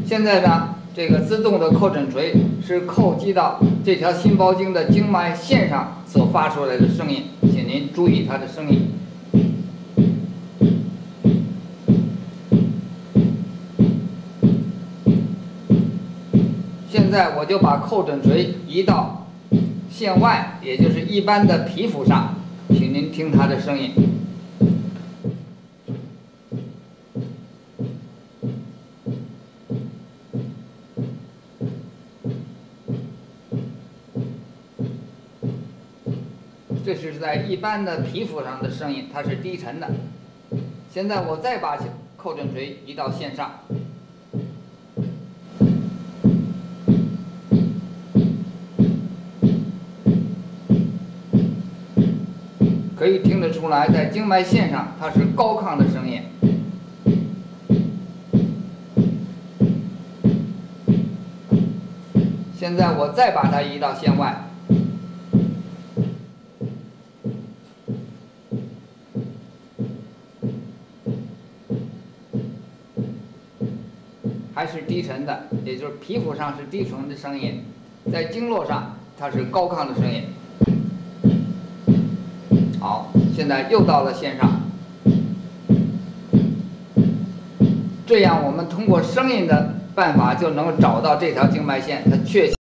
现在呢，这个自动的叩诊锤是叩击到这条心包经的经脉线上所发出来的声音，请您注意它的声音。现在我就把叩诊锤移到线外，也就是一般的皮肤上，请您听它的声音。这是在一般的皮肤上的声音，它是低沉的。现在我再把叩诊锤移到线上，可以听得出来，在经脉线上它是高亢的声音。现在我再把它移到线外。还是低沉的，也就是皮肤上是低沉的声音，在经络上它是高亢的声音。好，现在又到了线上，这样我们通过声音的办法就能找到这条经脉线，它确切。